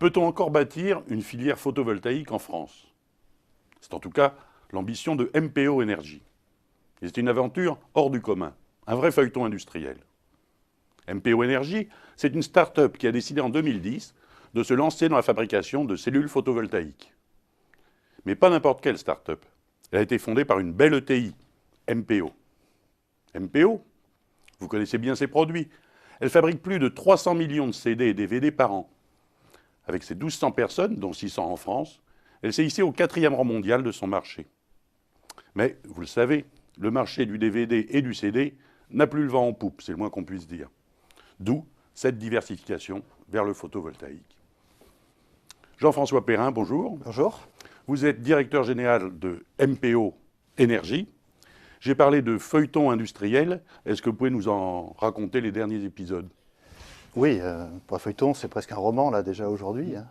Peut-on encore bâtir une filière photovoltaïque en France? C'est en tout cas l'ambition de MPO Énergie. Et c'est une aventure hors du commun, un vrai feuilleton industriel. MPO Énergie, c'est une start-up qui a décidé en 2010 de se lancer dans la fabrication de cellules photovoltaïques. Mais pas n'importe quelle start-up. Elle a été fondée par une belle ETI, MPO. MPO, vous connaissez bien ses produits. Elle fabrique plus de 300 millions de CD et DVD par an. Avec ses 1200 personnes, dont 600 en France, elle s'est hissée au 4e rang mondial de son marché. Mais, vous le savez, le marché du DVD et du CD n'a plus le vent en poupe, c'est le moins qu'on puisse dire. D'où cette diversification vers le photovoltaïque. Jean-François Perrin, bonjour. Bonjour. Vous êtes directeur général de MPO Énergie. J'ai parlé de feuilleton industriel. Est-ce que vous pouvez nous en raconter les derniers épisodes? Oui, pour un feuilleton, c'est presque un roman là déjà aujourd'hui. Hein.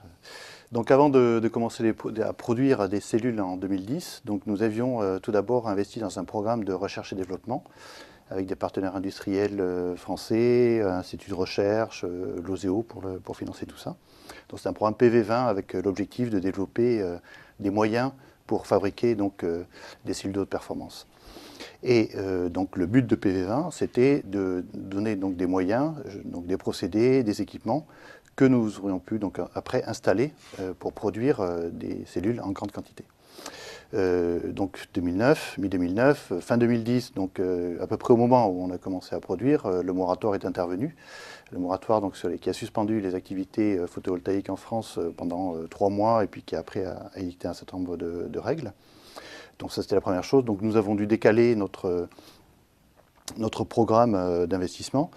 Donc avant de commencer à produire des cellules en 2010, donc nous avions tout d'abord investi dans un programme de recherche et développement avec des partenaires industriels français, Institut de recherche, l'OSEO pour financer tout ça. Donc c'est un programme PV20 avec l'objectif de développer des moyens pour fabriquer donc, des cellules de haute performance. Et donc le but de PV20, c'était de donner donc, des moyens, donc des procédés, des équipements que nous aurions pu donc, après installer pour produire des cellules en grande quantité. Donc 2009, mi-2009, fin 2010, donc à peu près au moment où on a commencé à produire, le moratoire est intervenu. Le moratoire donc, qui a suspendu les activités photovoltaïques en France pendant 3 mois et puis qui après a édicté un certain nombre de règles. Donc ça c'était la première chose. Donc nous avons dû décaler notre programme d'investissement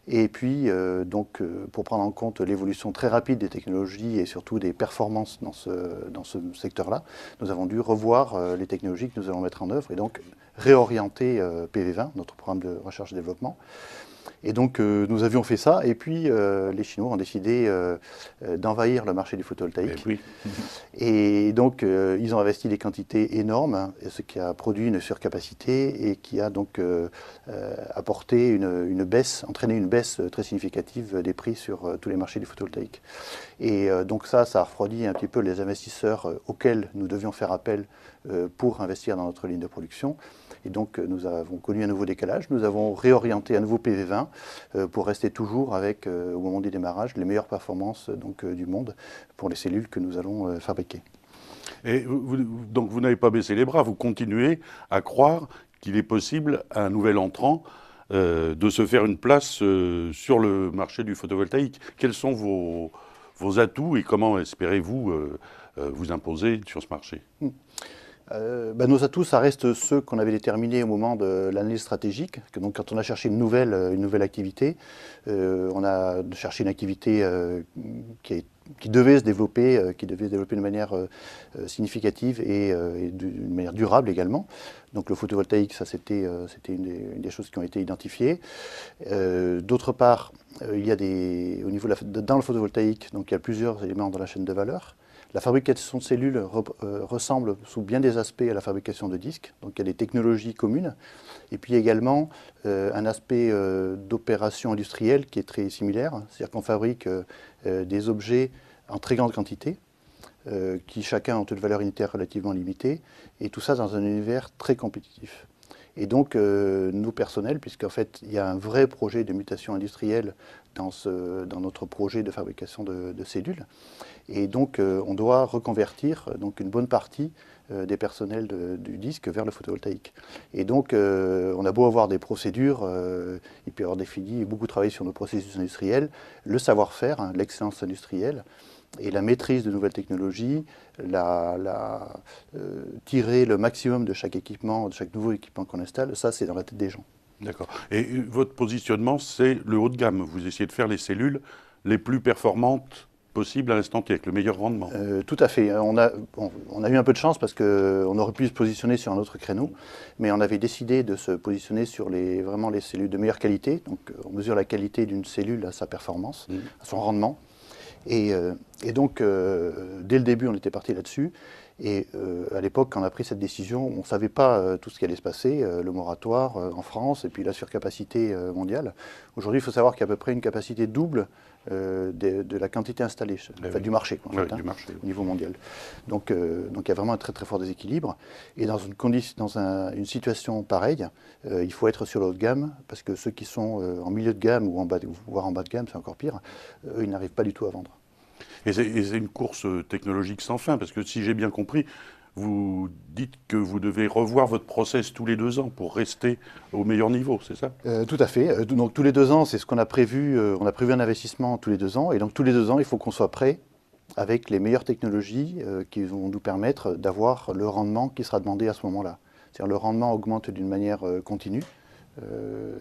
et puis donc pour prendre en compte l'évolution très rapide des technologies et surtout des performances dans ce secteur-là, nous avons dû revoir les technologies que nous allons mettre en œuvre et donc réorienter PV20, notre programme de recherche et développement. Et donc nous avions fait ça et puis les Chinois ont décidé d'envahir le marché du photovoltaïque. Oui. Et donc ils ont investi des quantités énormes, hein, ce qui a produit une surcapacité et qui a donc apporté entraîné une baisse très significative des prix sur tous les marchés du photovoltaïque. Et donc ça a refroidi un petit peu les investisseurs auxquels nous devions faire appel pour investir dans notre ligne de production. Et donc nous avons connu un nouveau décalage, nous avons réorienté à nouveau PV20 pour rester toujours avec, au moment du démarrage, les meilleures performances donc, du monde pour les cellules que nous allons fabriquer. Et donc vous n'avez pas baissé les bras, vous continuez à croire qu'il est possible à un nouvel entrant de se faire une place sur le marché du photovoltaïque. Quels sont vos atouts et comment espérez-vous vous imposer sur ce marché? Nos atouts, ça reste ceux qu'on avait déterminés au moment de l'analyse stratégique. Donc, quand on a cherché une nouvelle activité, on a cherché une activité qui devait se développer de manière significative et d'une manière durable également. Donc le photovoltaïque, ça c'était une des choses qui ont été identifiées. D'autre part, il y a dans le photovoltaïque, donc il y a plusieurs éléments dans la chaîne de valeur. La fabrication de cellules ressemble sous bien des aspects à la fabrication de disques, donc il y a des technologies communes, et puis également un aspect d'opération industrielle qui est très similaire, c'est-à-dire qu'on fabrique des objets en très grande quantité, qui chacun ont une valeur unitaire relativement limitée, et tout ça dans un univers très compétitif. Et donc, nos personnels, puisqu'en fait, il y a un vrai projet de mutation industrielle dans notre projet de fabrication de cellules. Et donc, on doit reconvertir donc, une bonne partie des personnels du disque vers le photovoltaïque. Et donc, on a beau avoir des procédures, et puis avoir défini, beaucoup travaillé sur nos processus industriels, le savoir-faire, hein, l'excellence industrielle, et la maîtrise de nouvelles technologies, tirer le maximum de chaque équipement, de chaque nouveau équipement qu'on installe, ça c'est dans la tête des gens. D'accord. Et votre positionnement, c'est le haut de gamme. Vous essayez de faire les cellules les plus performantes possibles à l'instant T, avec le meilleur rendement. Tout à fait. On a eu un peu de chance parce qu'on aurait pu se positionner sur un autre créneau, mais on avait décidé de se positionner sur vraiment les cellules de meilleure qualité. Donc on mesure la qualité d'une cellule à sa performance, à son rendement. Et donc, dès le début, on était parti là-dessus. Et à l'époque, quand on a pris cette décision, on ne savait pas tout ce qui allait se passer, le moratoire en France et puis la surcapacité mondiale. Aujourd'hui, il faut savoir qu'il y a à peu près une capacité double de la quantité installée, enfin, du marché, en fait, du marché, au niveau mondial. Donc il y a vraiment un très très fort déséquilibre. Et dans une situation pareille, il faut être sur le haut de gamme, parce que ceux qui sont en milieu de gamme ou voire en bas de gamme, c'est encore pire, eux, ils n'arrivent pas du tout à vendre. Et c'est une course technologique sans fin, parce que si j'ai bien compris, vous dites que vous devez revoir votre process tous les 2 ans pour rester au meilleur niveau, c'est ça? Tout à fait. Donc tous les 2 ans, c'est ce qu'on a prévu. On a prévu un investissement tous les 2 ans. Et donc tous les 2 ans, il faut qu'on soit prêt avec les meilleures technologies qui vont nous permettre d'avoir le rendement qui sera demandé à ce moment-là. C'est-à-dire le rendement augmente d'une manière continue.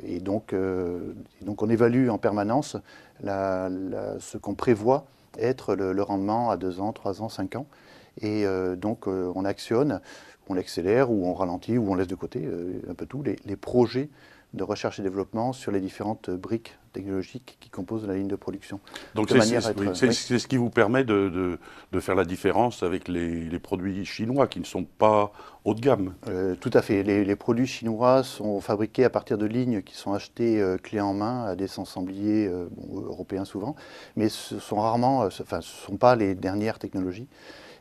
Et donc on évalue en permanence ce qu'on prévoit être le rendement à 2 ans, 3 ans, 5 ans. Et donc on actionne, on l'accélère ou on ralentit ou on laisse de côté un peu tout les projets de recherche et développement sur les différentes briques technologiques qui composent la ligne de production. Donc c'est ce qui vous permet de faire la différence avec les produits chinois qui ne sont pas haut de gamme. Tout à fait. Les produits chinois sont fabriqués à partir de lignes qui sont achetées clé en main à des ensembliers européens souvent, mais ce sont rarement, ce sont pas les dernières technologies.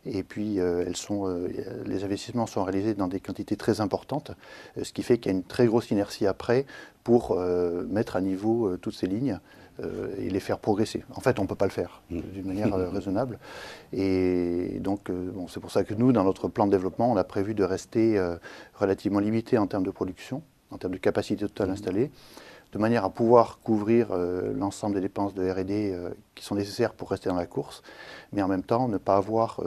Et puis, les investissements sont réalisés dans des quantités très importantes, ce qui fait qu'il y a une très grosse inertie après pour mettre à niveau toutes ces lignes et les faire progresser. En fait, on ne peut pas le faire d'une manière raisonnable. Et donc, c'est pour ça que nous, dans notre plan de développement, on a prévu de rester relativement limité en termes de production, en termes de capacité totale installée, de manière à pouvoir couvrir l'ensemble des dépenses de R&D qui sont nécessaires pour rester dans la course, mais en même temps ne pas avoir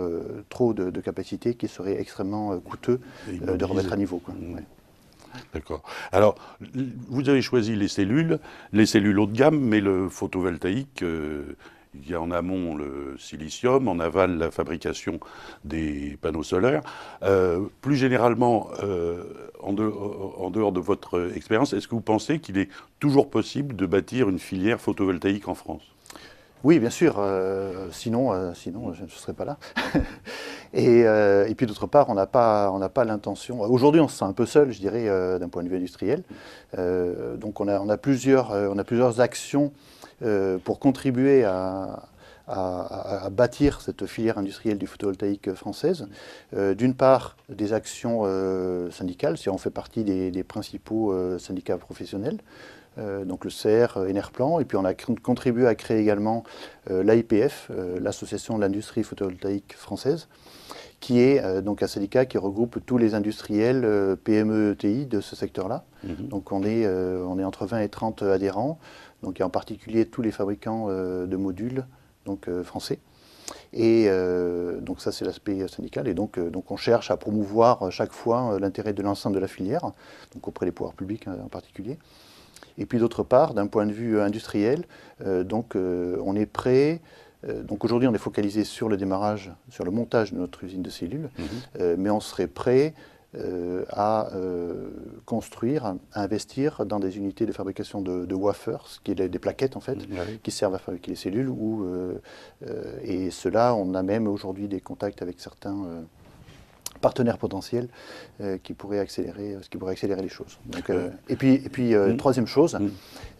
trop de capacités qui seraient extrêmement coûteux de remettre à niveau, quoi. Ouais. D'accord. Alors, vous avez choisi les cellules haut de gamme, mais le photovoltaïque, il y a en amont le silicium, en aval la fabrication des panneaux solaires. Plus généralement, en dehors de votre expérience, est-ce que vous pensez qu'il est toujours possible de bâtir une filière photovoltaïque en France ? Oui, bien sûr. Sinon, je ne serais pas là. Et puis d'autre part, on n'a pas l'intention. Aujourd'hui, on se sent un peu seul, je dirais, d'un point de vue industriel. Donc, on a plusieurs actions pour contribuer à bâtir cette filière industrielle du photovoltaïque française. D'une part, des actions syndicales, si on fait partie des principaux syndicats professionnels. Donc le CR, Enerplan, et puis on a contribué à créer également l'AIPF, l'Association de l'industrie photovoltaïque française, qui est donc un syndicat qui regroupe tous les industriels PME, ETI de ce secteur-là. Donc on est entre 20 et 30 adhérents, donc et en particulier tous les fabricants de modules donc, français. Et donc ça c'est l'aspect syndical, et donc on cherche à promouvoir chaque fois l'intérêt de l'ensemble de la filière, donc auprès des pouvoirs publics en particulier. Et puis d'autre part, d'un point de vue industriel, on est prêt. Donc aujourd'hui, on est focalisé sur le démarrage, sur le montage de notre usine de cellules, mais on serait prêt à construire, à investir dans des unités de fabrication de wafers, qui est des plaquettes en fait, qui servent à fabriquer les cellules. Et cela, on a même aujourd'hui des contacts avec certains partenaires potentiels qui pourraient accélérer les choses. Donc, et puis troisième chose,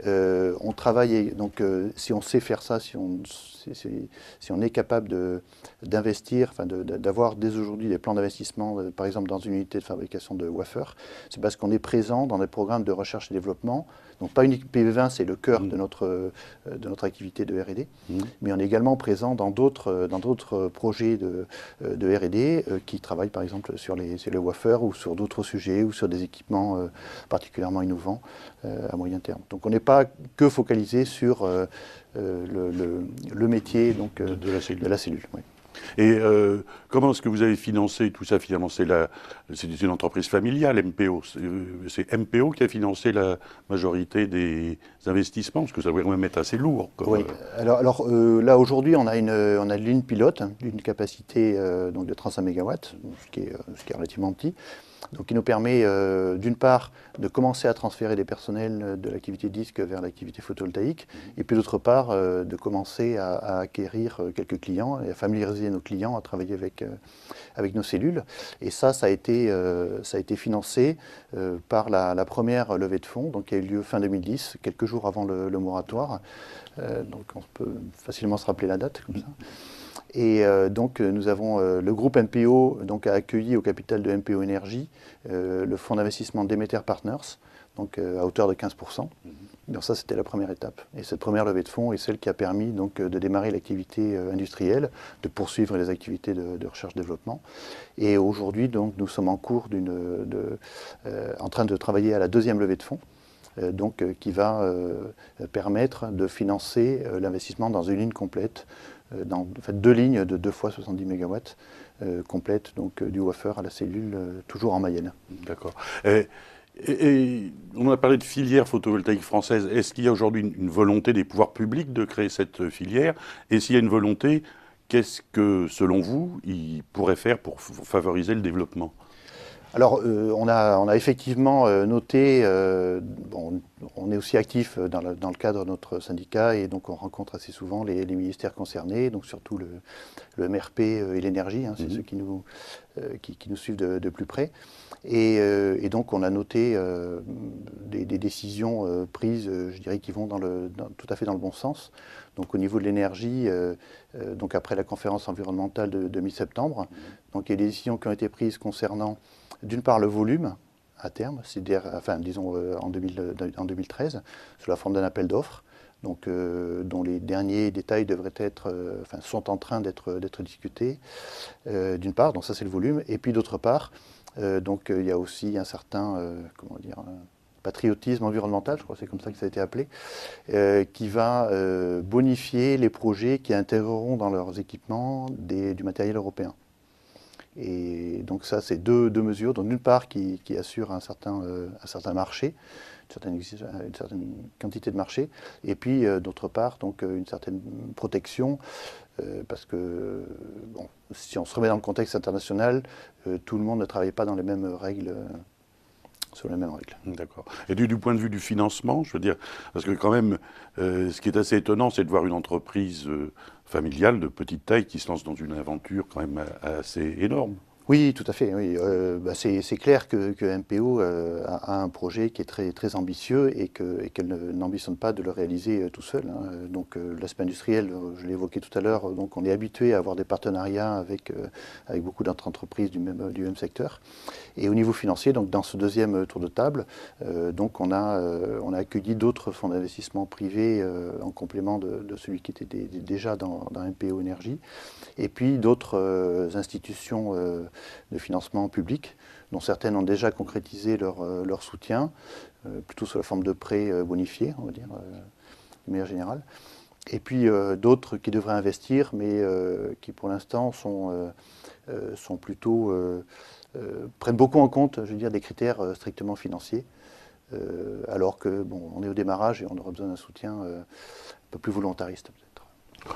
on travaille, donc si on sait faire ça, si on est capable d'investir, enfin d'avoir dès aujourd'hui des plans d'investissement, par exemple dans une unité de fabrication de wafers, c'est parce qu'on est présent dans des programmes de recherche et développement. Donc pas uniquement PV20, c'est le cœur de notre activité de R&D, mais on est également présent dans d'autres projets de R&D qui travaillent par exemple sur les wafers ou sur d'autres sujets ou sur des équipements particulièrement innovants à moyen terme. Donc on n'est pas que focalisé sur le métier donc, de la cellule. Oui. Et comment est-ce que vous avez financé tout ça? Finalement, c'est une entreprise familiale, MPO. C'est MPO qui a financé la majorité des investissements, parce que ça devrait même être assez lourd. Oui. Alors là, aujourd'hui, on a une ligne pilote d'une capacité donc de 35 MW, ce qui est relativement petit. Donc, qui nous permet, d'une part, de commencer à transférer des personnels de l'activité disque vers l'activité photovoltaïque, et puis d'autre part, de commencer à acquérir quelques clients et à familiariser autoriser nos clients à travailler avec nos cellules. Et ça a été financé par la première levée de fonds, donc qui a eu lieu fin 2010, quelques jours avant le moratoire. Donc on peut facilement se rappeler la date comme ça. Et donc nous avons le groupe MPO donc, a accueilli au capital de MPO Énergie le fonds d'investissement Demeter Partners, donc à hauteur de 15%. Donc ça, c'était la première étape. Et cette première levée de fonds est celle qui a permis donc, de démarrer l'activité industrielle, de poursuivre les activités de recherche-développement. Et aujourd'hui, donc, nous sommes en cours en train de travailler à la deuxième levée de fonds, qui va permettre de financer l'investissement dans une ligne complète, en fait, 2 lignes de 2 fois 70 MW complètes, donc du wafer à la cellule, toujours en Mayenne. D'accord. Et on a parlé de filière photovoltaïque française. Est-ce qu'il y a aujourd'hui une volonté des pouvoirs publics de créer cette filière? Et s'il y a une volonté, qu'est-ce que, selon vous, ils pourraient faire pour favoriser le développement? Alors, on a effectivement noté, on est aussi actif dans le cadre de notre syndicat et donc on rencontre assez souvent les ministères concernés, donc surtout le MRP et l'énergie, hein, c'est ceux qui nous suivent de plus près. Et donc on a noté des décisions prises, je dirais, qui vont tout à fait dans le bon sens. Donc au niveau de l'énergie, donc après la conférence environnementale de mi-septembre, donc il y a des décisions qui ont été prises concernant d'une part le volume à terme, disons en 2013, sous la forme d'un appel d'offres, donc, dont les derniers détails devraient sont en train d'être discutés, d'une part, donc ça c'est le volume, et puis d'autre part, donc il y a aussi un certain, patriotisme environnemental, je crois que c'est comme ça que ça a été appelé, qui va bonifier les projets qui intégreront dans leurs équipements du matériel européen. Et donc ça, c'est deux mesures, donc d'une part qui assurent un certain marché, une certaine quantité de marché, et puis d'autre part donc une certaine protection, parce que bon, si on se remet dans le contexte international, tout le monde ne travaille pas dans les mêmes règles. Sur les mêmes règles. D'accord. Et du point de vue du financement, je veux dire, parce que quand même, ce qui est assez étonnant, c'est de voir une entreprise familiale de petite taille qui se lance dans une aventure quand même assez énorme. Oui, tout à fait. Oui. C'est clair que MPO a un projet qui est très, très ambitieux et qu'elle n'ambitionne pas de le réaliser tout seul. Hein. Donc l'aspect industriel, je l'ai évoqué tout à l'heure, donc on est habitué à avoir des partenariats avec beaucoup d'autres entreprises du même secteur. Et au niveau financier, donc dans ce deuxième tour de table, donc on a accueilli d'autres fonds d'investissement privés en complément de celui qui était déjà dans MPO Énergie, et puis d'autres institutions de financement public, dont certaines ont déjà concrétisé leur soutien, plutôt sous la forme de prêts bonifiés, on va dire, de manière générale. Et puis d'autres qui devraient investir, mais qui pour l'instant sont plutôt prennent beaucoup en compte, je veux dire, des critères strictement financiers, alors que bon, on est au démarrage et on aura besoin d'un soutien un peu plus volontariste peut-être.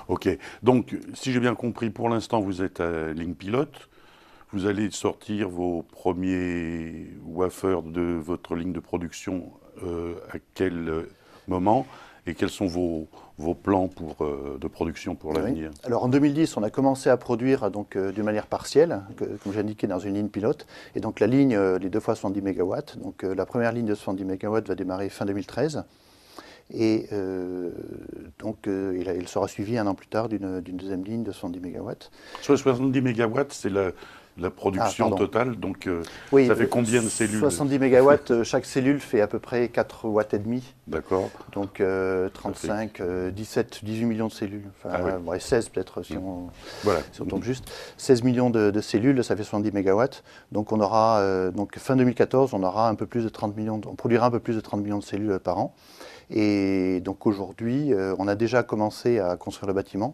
Ok, donc si j'ai bien compris, pour l'instant vous êtes à ligne pilote. Vous allez sortir vos premiers wafers de votre ligne de production à quel moment et quels sont vos plans de production pour l'avenir? Alors en 2010, on a commencé à produire d'une manière partielle, comme j'ai indiqué, dans une ligne pilote. Et donc la ligne, les 2 fois 70 MW, donc la première ligne de 70 MW va démarrer fin 2013. Et il sera suivi un an plus tard d'une deuxième ligne de 70 MW. Sur 70 MW, c'est la production totale, donc oui, ça fait combien de cellules? 70 MW, chaque cellule fait à peu près 4,5 watts. D'accord. Donc 35, 17, 18 millions de cellules. Enfin, ouais, 16 peut-être si on tombe juste. 16 millions de cellules, ça fait 70 MW. Donc on aura, fin 2014, on produira un peu plus de 30 millions de cellules par an. Et donc aujourd'hui, on a déjà commencé à construire le bâtiment.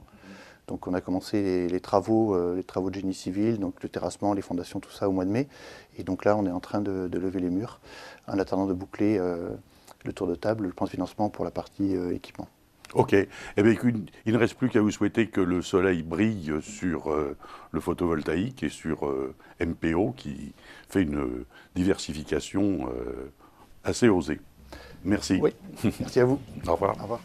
Donc on a commencé les travaux de génie civil, donc le terrassement, les fondations, tout ça au mois de mai. Et donc là, on est en train de lever les murs en attendant de boucler le tour de table, le plan de financement pour la partie équipement. Ok. Eh bien, il ne reste plus qu'à vous souhaiter que le soleil brille sur le photovoltaïque et sur MPO qui fait une diversification assez osée. Merci. Oui, merci à vous. Au revoir. Au revoir.